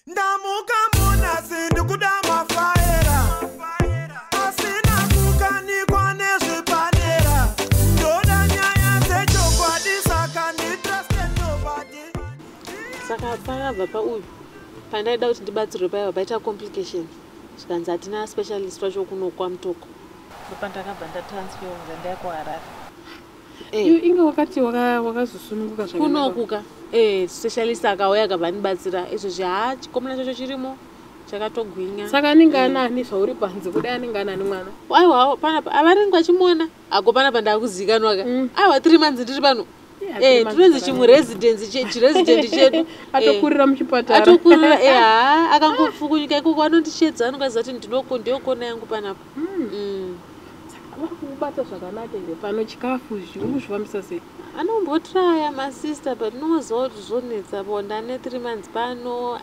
Ndamuka muna sindikuda mafaera asina kukanikwa nezvipanera ndoda nyaya dzechokwadi saka nditrusted nobody. Saka pakabva pauyu pandaida kuti ndibatsirwe paiva paita complication zvikanzi hatina specialist wacho kuno kwaMutoko ndopandakabva ndatransferwa ndaya kuHarare. Inge wakati wakazosununguka kunokuka specialist akauya akabva ndibatsira izvozvi chikomana chacho chirimo chakatogwinya. Saka anenge anani zvauri panze kudai anenge anani mwana aiwa panapa avanenge vachimuona ako panapa ndakuzikanwa ka aiwa 3 months ndiri pano tinonzi chiresidenti chedu atokurira muchipatara atokurira akangofukunyuka ikoko anondichedza anongaziva kuti ndiyokona yangu panapa. vari kukubata zvakanaka ende pano chikafu uri kuzvifambisa sei? Anombotraya masista but noziva kuti zvonetsa po ndane 3 months pano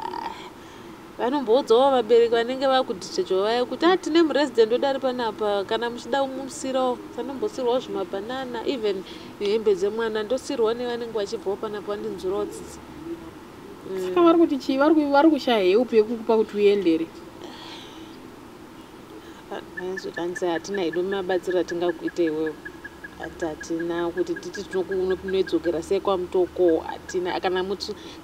vanomboudzawo vabereki vanenge vakudhichecho vaya kuti tine muresident wedari panapa kana muchida musirawo sanombosirwawo zvimabhanana even hembe dzemwana ndosirwa nevanenge vachibvawo panapa vandinzwirawo tsitsi. Saka vari kuti chii? Vari kushaya heupi yekukupa kuti uendere? Zvikanzi hatina hedu mabatsiro atingakuita iwewe hatina kuti titi tinoedzokera sei kwaMutoko hatina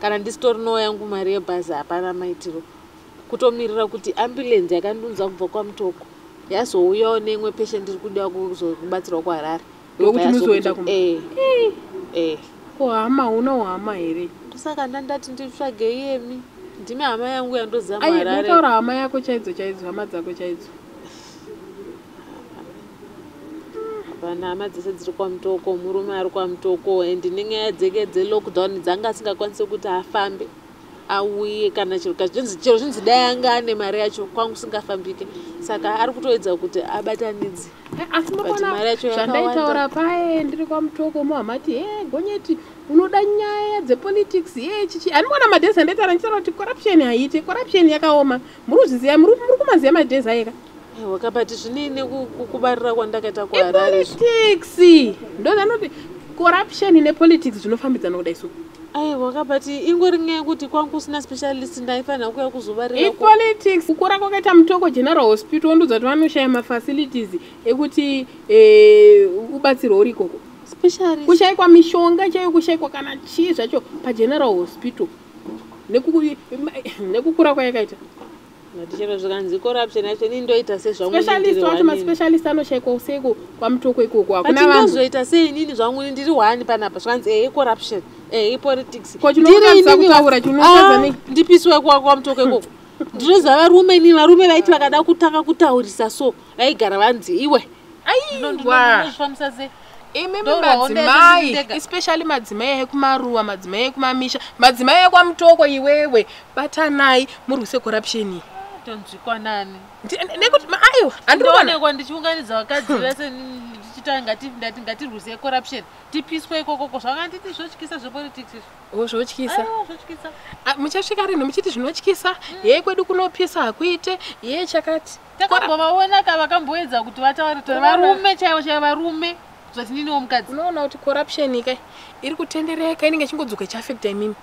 kana ndisitorinawo yangu mari yebhazi hapana maitiro kutomirira kuti ambulenzi yakandunza kubva kwaMutoko yazouyawo neimwe patient iri kudiwa kuzokubatsirwa kuHarare ndokuti muzoenda ko hama una hama here? Ndosaka ndandati nditsvage iyemi ndimi hama yangu yandoziva muHarare. Ndotaura hama yako chaidzo hama dzako chaidzo? Hapana, hama dzese dziri kwaMutoko, murume ari kwaMutoko ende nenyaya dzelockdown dzanga asingakwanisi kuti afambe auye kana chero zvinzi dai anga ane mari yacho kwangu singafambike saka ari kutoedza kuti abatanidze. Asi mabona zvandaitaura paye ndiri kwaMutoko muhamati gonyeti unoda nyaya dzepolitics chichi andibona madhezi andaitaura ndichitaura kuti corruption haite, corruption yakaoma. Muri kuzviziva, muri kumaziva madhezi ayeka? Wakabati zvinini kubarira kwandakaita kuHarare politics ndozvanoti corruption nepolitics zvinofambidzana kudai so. Wakabati ingori nyaya yekuti kwangu usina specialist ndaifanira kuuya kuzobarira politics. Kukura kwakaita Mutoko General Hospital ndudza kuti vanoshaya mafacilities ekuti ubatsirwe uri ikoko. Kushayikwa mishonga chaiyo, kushayikwa kana chii zvacho paGeneral Hospital nekukura kwayakaita. Chero zvikanzi corruption yacho indoita sezvangu specialist wacho maspecialist anoshayikwa usiku kwaMutoko ikoko hakuna vanhu. Ndozoita sei inini zvangu ndiri wani panapa zvikanzi corruption politics ndipiswe kwaMutoko ikoko ndinoziva varume inini varume vaiti vakada kutanga kutaurisa so vaigara vanzi iwe ndinozvifambisa sei imimi madzimai especially madzimai ekumaruwa, madzimai ekumamisha, madzimai ekwaMutoko iwewe batanai murwise corruption. Tonzvikwa nani nekuti aiwa andionekwa ndichiunganidza vakadzi vese ndichita ngatirwise corruption tipiswe ikoko zvakanditi zvotyisa zvepolitics izvo. Zvotyisa muchasvika rinhu muchiti zvinotyisa kwedu kunopisa hakuite chakati takambovaona vakamboedza kuti vataurira varume chaivo varume zvati niniwo mukadzi. Unoona kuti corruption kai iri kutendereka inenge ichingodzoka ichiafecta imimi.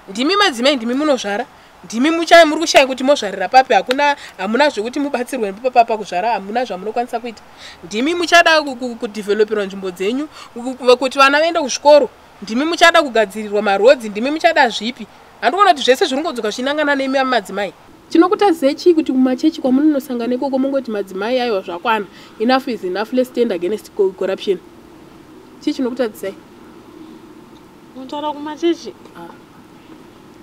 Ndimi madzimai, ndimi munozvara, ndimi muri kushaya kuti mozvarira papi, hamuna zvokuti mubatsirwe papa kuzvara, hamuna zvamunokwanisa kuita. Ndimi muchada kudevelopirwa nzvimbo dzenyu kuti vana vaende kuzvikoro, ndimi muchada kugadzirirwa marodzi, ndimi muchada zvipi. Handikuona kuti zvese zviri kungodzoka zvinangana nemi madzimai. Chinokutadzei chii kuti kumachechi kwamunonosangana ikoko mungoti madzimai aiwa zvakwana, enough is enough, let's stand against corruption? Chii chinokutadzai? Munotaura kumachechi?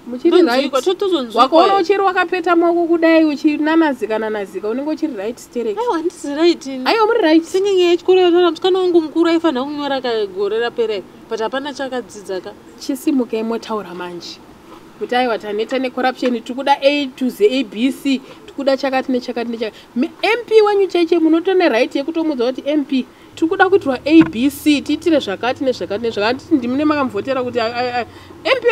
Muchiri right. Wakaona uchiri wakapeta maoko kudai uchinanazika unenge uchiri right sterek. Aiwa ndisi right. Aiwa muri right. Singenyaya yechikoro yataura musikana wangu mukuru aifanira kunyora gore rapera but hapana chakadzidza ka. Chisimukai motaura manje. Kuti aiwa taneta necorruption tikuda A to Z tikuda chakati nechakati. MP wenyu cheche munotone right yekutomudza kuti MP tiri kuda kuitirwa abc tiitire zvakati nezvakati nezvakati ndimune makamuvhotera kuti mp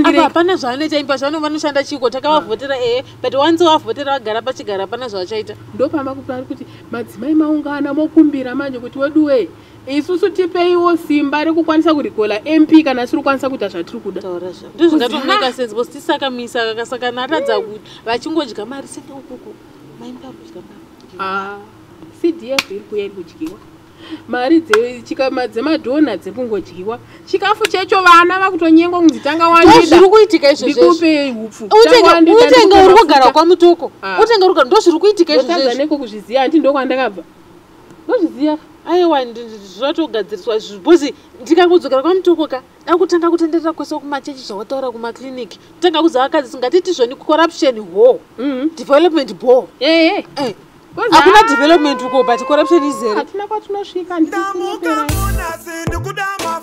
apa hapana zvaanoita imba zvano vanoshanda chiko takavavhotera but wanzi wavhotera vagara pachigara hapana zvavachaita. ndopamba kupari kuti madzimai maungana mokumbira manje kuti weduwe isusu tipeiwo simba rekukwanisa kurikola mp kana siri kukwanisa kuita zvatiri kuda. ndozvingatomeka sense bcause tisakamisa kakasaka natadza kuti vachingodya mari senge ukuku maimba kudya mari cdf iri kuya iri kudyiwa mari dzemadhona dziri kungodyiwa chikafu checho vana vakutonyengwa kunzi tanga wandizviri kuitika izvozvikupe upfu utenge uri kugara kwamutoko utenge uri ndozviri kuitika izvozvo neko kuzviziva handi ndokwandakabva ndozviziva aiwa zvatogadziriswa bhozi ndikangodzokera kwamutoko ka dakutanga kutenderera kwese kumachechi zvawataura kumakliniki tanga kuziva vakadzi singatiti zvoni corruption ho development bo hakuna development uko but corruption is zero. hatina kwatinosvika ndamuka munasi ndikudama